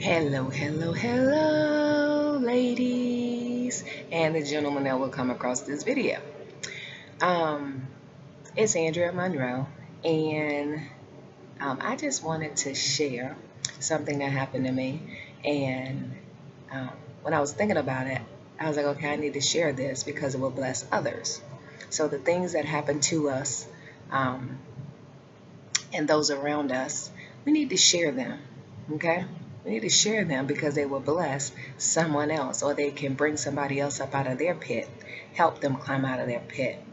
Hello, hello, hello, ladies and the gentlemen that will come across this video. Um, it's Andrea Monroe, and I just wanted to share something that happened to me. And um, when I was thinking about it, I was like, okay, I need to share this because it will bless others. So the things that happen to us um, and those around us, we need to share them, okay? We need to share them because they will bless someone else, or they can bring somebody else up out of their pit, help them climb out of their pit.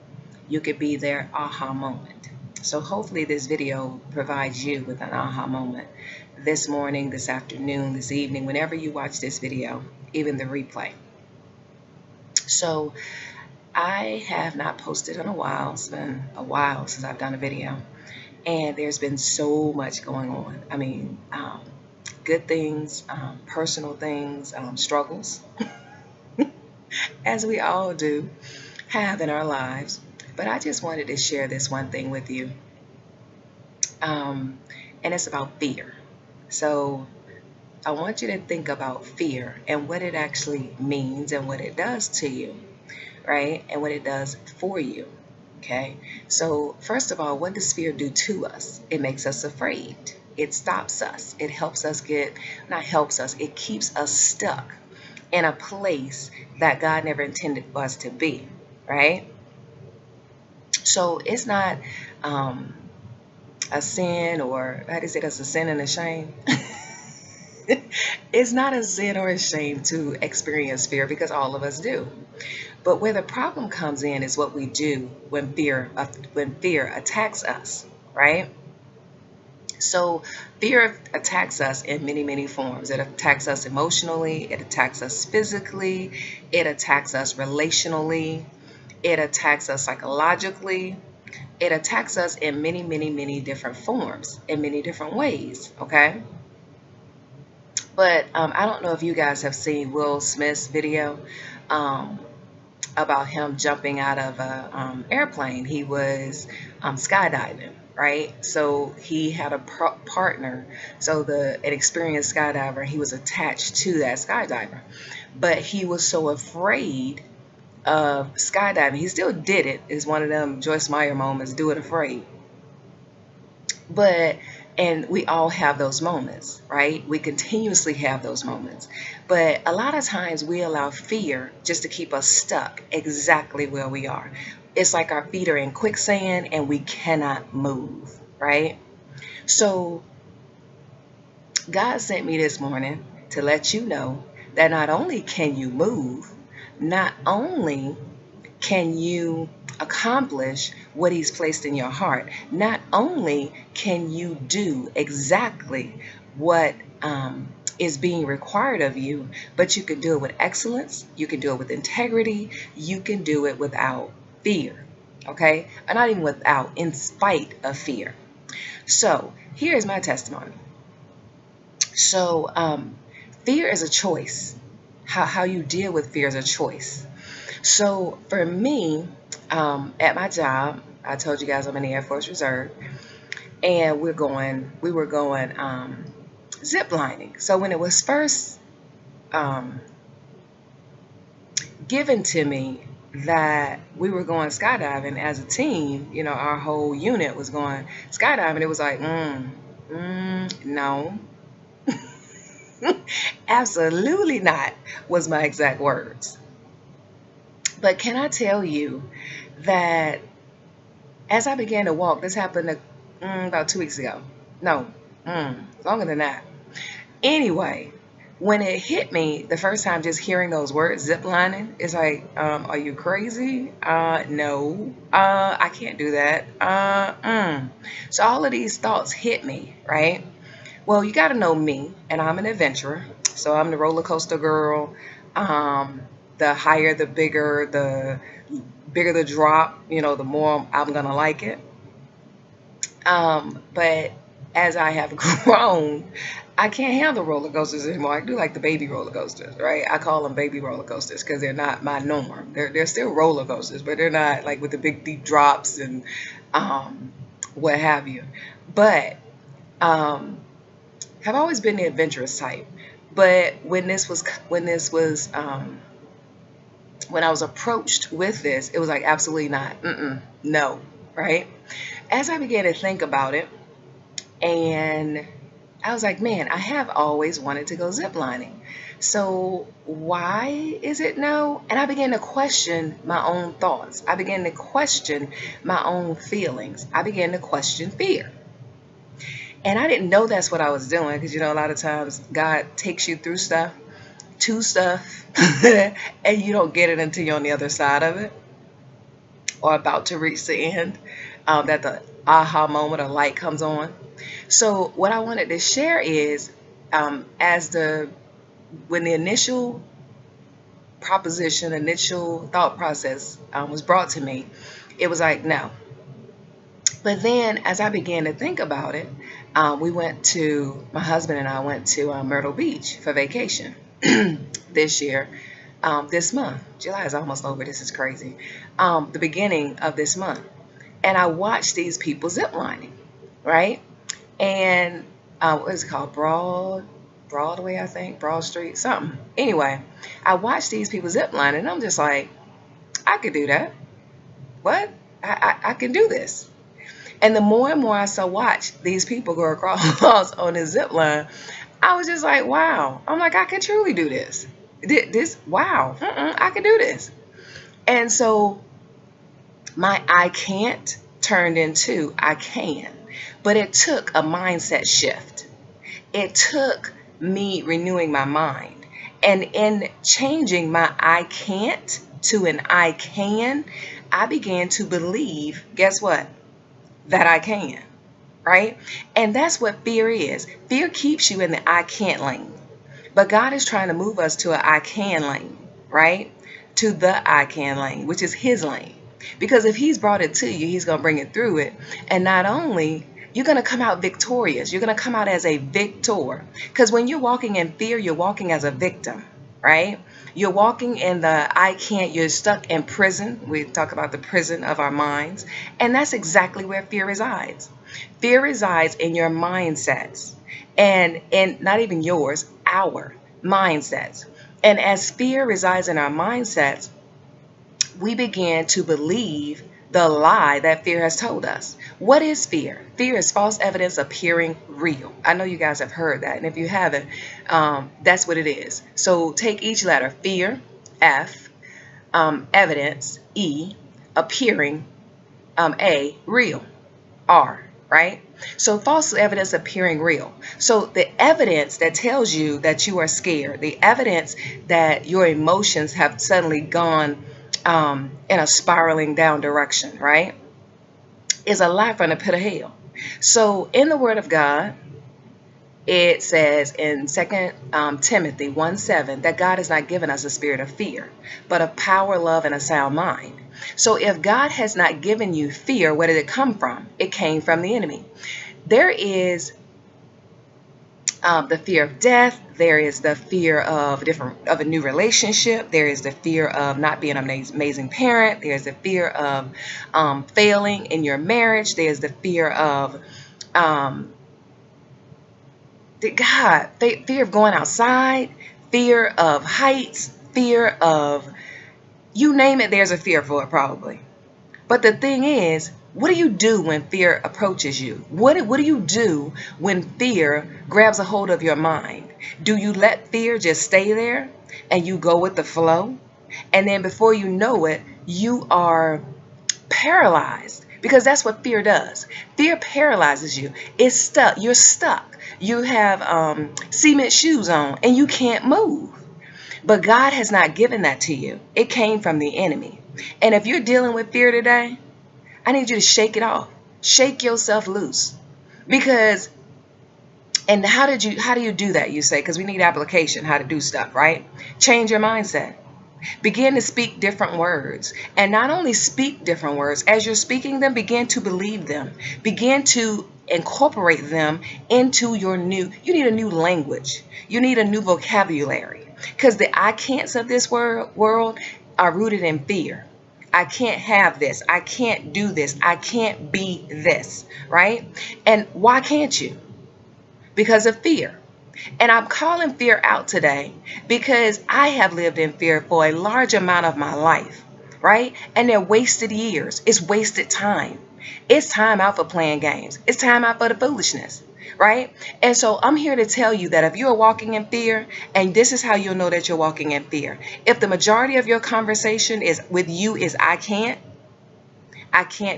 You could be their aha moment. So hopefully this video provides you with an aha moment this morning, this afternoon, this evening, whenever you watch this video, even the replay. So I have not posted in a while. It's been a while since I've done a video. And there's been so much going on. I mean, good things, personal things, struggles, as we all do have in our lives. But I just wanted to share this one thing with you. And it's about fear. So I want you to think about fear and what it actually means and what it does to you, right? And what it does for you. Okay, so first of all, what does fear do to us? It makes us afraid. It stops us. It helps us not helps us, it keeps us stuck in a place that God never intended for us to be, right? So it's not a sin, or how do you say that's a sin and a shame? It's not a sin or a shame to experience fear because all of us do. But where the problem comes in is what we do when fear attacks us, right? So fear attacks us in many, many forms. It attacks us emotionally, it attacks us physically, it attacks us relationally, it attacks us psychologically, it attacks us in many, many, many different forms, in many different ways, okay? But I don't know if you guys have seen Will Smith's video about him jumping out of a airplane. He was skydiving, right? So he had a partner, so an experienced skydiver. He was attached to that skydiver, but he was so afraid of skydiving. He still did it. It's one of them Joyce Meyer moments, do it afraid. And we all have those moments, right? We continuously have those moments. But a lot of times we allow fear just to keep us stuck exactly where we are. It's like our feet are in quicksand and we cannot move, right? So God sent me this morning to let you know that not only can you move, not only can you accomplish what he's placed in your heart, not only can you do exactly what is being required of you, but you can do it with excellence, you can do it with integrity, you can do it without fear, okay? Or not even without, in spite of fear. So here's my testimony. So fear is a choice. How you deal with fear is a choice. So for me, at my job, I told you guys I'm in the Air Force Reserve, and we were going zip lining. So when it was first given to me that we were going skydiving as a team, you know, our whole unit was going skydiving, it was like, no, absolutely not, was my exact words. But can I tell you that as I began to walk, this happened about 2 weeks ago. No, longer than that. Anyway, when it hit me the first time, just hearing those words, ziplining, it's like, are you crazy? No, I can't do that. So all of these thoughts hit me, right? Well, you got to know me, and I'm an adventurer. So I'm the roller coaster girl. The higher, the bigger the drop, you know, the more I'm gonna like it. But as I have grown, I can't handle roller coasters anymore. I do like the baby roller coasters, right? I call them baby roller coasters because they're not my norm. They're still roller coasters, but they're not like with the big deep drops and what have you. But have always been the adventurous type. But when I was approached with this, it was like, absolutely not. No, right? As I began to think about it, and I was like, man, I have always wanted to go ziplining. So why is it no? And I began to question my own thoughts. I began to question my own feelings. I began to question fear. And I didn't know that's what I was doing, because, a lot of times God takes you through stuff, to stuff, and you don't get it until you're on the other side of it, or about to reach the end, that the aha moment or light comes on. So what I wanted to share is, when the initial proposition, initial thought process was brought to me, it was like, no. But then as I began to think about it, my husband and I went to Myrtle Beach for vacation this year, this month. July is almost over. This is crazy. The beginning of this month. And I watched these people ziplining, right? And what is it called? Broadway, I think, Broad Street, something. Anyway, I watched these people ziplining, and I'm just like, I could do that. What? I can do this. And the more and more I watch these people go across on this zip line, I was just like, wow. I'm like, I can truly do this. Wow. I can do this. And so my I can't turned into I can. But it took a mindset shift. It took me renewing my mind. And in changing my I can't to an I can, I began to believe, guess what? That I can, right? And that's what fear is. Fear keeps you in the I can't lane. But God is trying to move us to an I can lane, right? To the I can lane, which is his lane. Because if he's brought it to you, he's going to bring it through it. And not only, you're going to come out victorious. You're going to come out as a victor. Because when you're walking in fear, you're walking as a victim, right? You're walking in the I can't, you're stuck in prison. We talk about the prison of our minds. And that's exactly where fear resides. Fear resides in your mindsets. And not even yours, our mindsets. And as fear resides in our mindsets, we begin to believe the lie that fear has told us. What is fear? Fear is false evidence appearing real. I know you guys have heard that. And if you haven't, that's what it is. So take each letter. Fear, F, evidence, E, appearing, A, real, R, right? So false evidence appearing real. So the evidence that tells you that you are scared, the evidence that your emotions have suddenly gone in a spiraling down direction, right, is a lie from the pit of hell. So in the Word of God, it says in 2 Timothy 1:7 that God has not given us a spirit of fear, but of power, love, and a sound mind. So if God has not given you fear, where did it come from? It came from the enemy. There is the fear of death. There is the fear of a new relationship. There is the fear of not being an amazing parent. There's the fear of failing in your marriage. There's the fear of fear of going outside, fear of heights, fear of, you name it, there's a fear for it probably. But the thing is, what do you do when fear approaches you? What do you do when fear grabs a hold of your mind? Do you let fear just stay there and you go with the flow? And then before you know it, you are paralyzed, because that's what fear does. Fear paralyzes you. It's stuck. You're stuck. You have cement shoes on and you can't move. But God has not given that to you. It came from the enemy. And if you're dealing with fear today, I need you to shake it off. Shake yourself loose. Because, and how do you do that, you say? Because we need application, how to do stuff, right? Change your mindset. Begin to speak different words. And not only speak different words, as you're speaking them, begin to believe them. Begin to incorporate them into your you need a new language. You need a new vocabulary. Because the I can'ts of this world are rooted in fear. I can't have this. I can't do this. I can't be this, right? And why can't you? Because of fear. And I'm calling fear out today because I have lived in fear for a large amount of my life, right? And they're wasted years. It's wasted time. It's time out for playing games. It's time out for the foolishness, right? And so I'm here to tell you that if you're walking in fear, and this is how you'll know that you're walking in fear. If the majority of your conversation is with you is I can't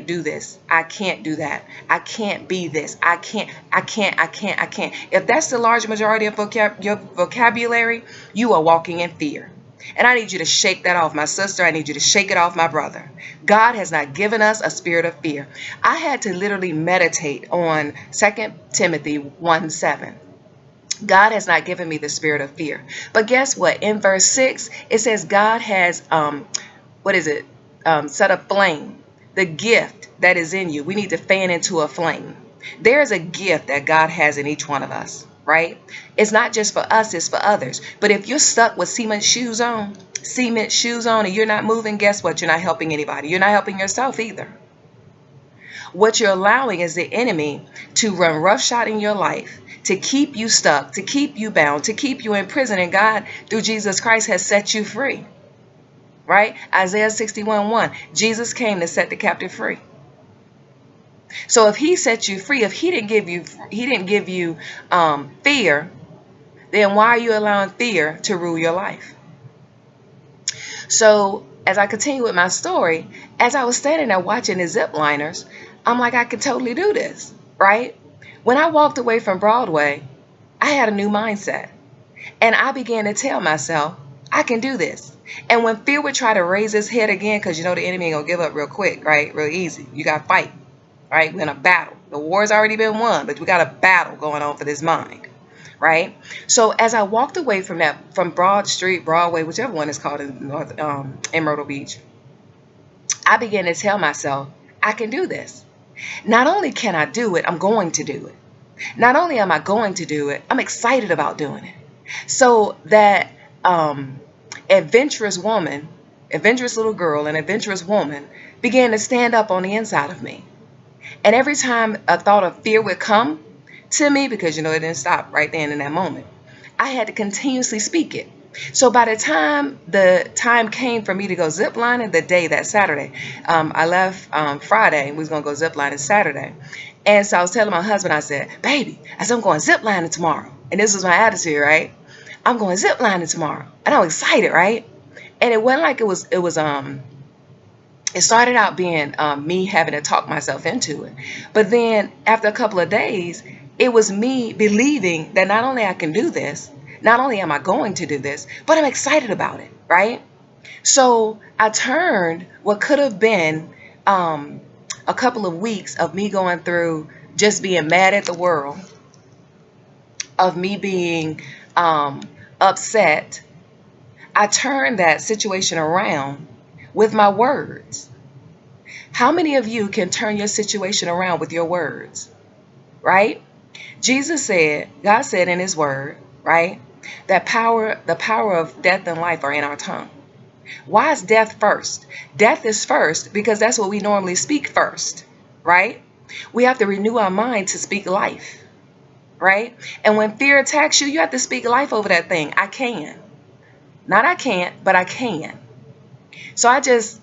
do this. I can't do that. I can't be this. I can't. If that's the large majority of your vocabulary, you are walking in fear. And I need you to shake that off, my sister. I need you to shake it off, my brother. God has not given us a spirit of fear. I had to literally meditate on 2 Timothy 1:7. God has not given me the spirit of fear. But guess what? In verse 6, it says God has, set a flame. The gift that is in you, we need to fan into a flame. There is a gift that God has in each one of us, right? It's not just for us, it's for others. But if you're stuck with cement shoes on, and you're not moving, guess what? You're not helping anybody. You're not helping yourself either. What you're allowing is the enemy to run roughshod in your life, to keep you stuck, to keep you bound, to keep you in prison. And God, through Jesus Christ, has set you free. Right? Isaiah 61:1. Jesus came to set the captive free. So if he set you free, if he didn't give you fear, then why are you allowing fear to rule your life? So as I continue with my story, as I was standing there watching the zip liners, I'm like, I can totally do this, right? When I walked away from Broadway, I had a new mindset. And I began to tell myself, I can do this. And when fear would try to raise its head again, because you know the enemy ain't gonna give up real quick, right? Real easy. You gotta fight, right? We're in a battle. The war's already been won, but we got a battle going on for this mind, right? So as I walked away from Broad Street, Broadway, whichever one is called in Myrtle Beach, I began to tell myself, I can do this. Not only can I do it, I'm going to do it. Not only am I going to do it, I'm excited about doing it. So that adventurous little girl, an adventurous woman began to stand up on the inside of me. And every time a thought of fear would come to me, because you know it didn't stop right then in that moment, I had to continuously speak it. So by the time came for me to go ziplining, that Saturday, I left Friday, we was gonna go ziplining Saturday. And so I was telling my husband, I said, baby, I'm going ziplining tomorrow. And this was my attitude, right? I'm going ziplining tomorrow. And I'm excited, right? And it wasn't like it started out being me having to talk myself into it. But then after a couple of days, it was me believing that not only I can do this, not only am I going to do this, but I'm excited about it, right? So I turned what could have been a couple of weeks of me going through just being mad at the world, of me being upset. I turned that situation around with my words. How many of you can turn your situation around with your words, right? God said in his word, right, that the power of death and life are in our tongue. Why is death first? Death is first because that's what we normally speak first, right? We have to renew our mind to speak life, right? And when fear attacks you, you have to speak life over that thing. I can. Not I can't, but I can. So I just,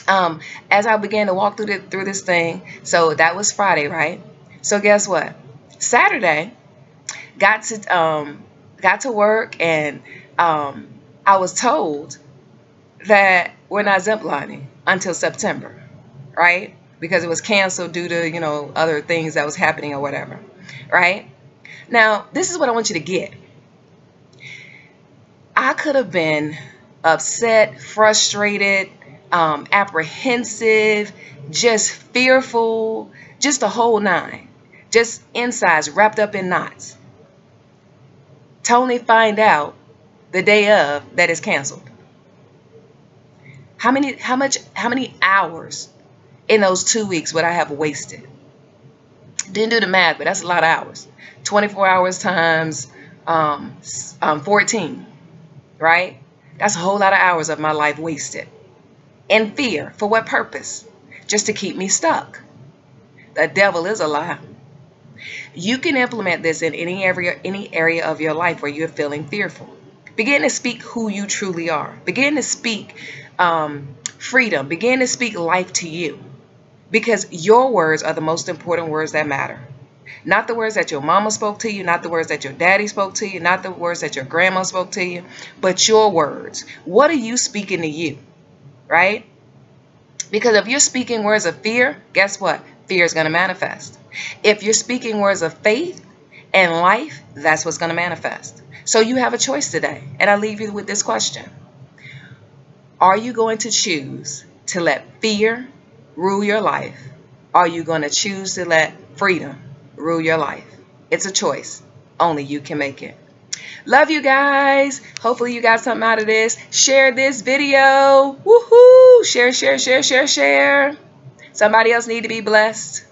as I began to walk through this thing, so that was Friday, right? So guess what? Saturday, got to work, and I was told that we're not ziplining until September, right? Because it was canceled due to, you know, other things that was happening or whatever, right? Now, this is what I want you to get. I could have been upset, frustrated, apprehensive, just fearful, just the whole nine, just insides wrapped up in knots. To only find out the day of that it's canceled. How many hours in those 2 weeks would I have wasted? Didn't do the math, but that's a lot of hours. 24 hours times 14, right? That's a whole lot of hours of my life wasted. In fear. For what purpose? Just to keep me stuck. The devil is a lie. You can implement this in any area of your life where you're feeling fearful. Begin to speak who you truly are. Begin to speak freedom. Begin to speak life to you, because your words are the most important words that matter. Not the words that your mama spoke to you, not the words that your daddy spoke to you, not the words that your grandma spoke to you, but your words. What are you speaking to you, right? Because if you're speaking words of fear, guess what? Fear is going to manifest. If you're speaking words of faith and life, that's what's going to manifest. So you have a choice today. And I leave you with this question. Are you going to choose to let fear rule your life? Are you going to choose to let freedom rule your life? It's a choice. Only you can make it. Love you guys. Hopefully you got something out of this. Share this video. Woohoo! Share, share, share, share, share. Somebody else need to be blessed.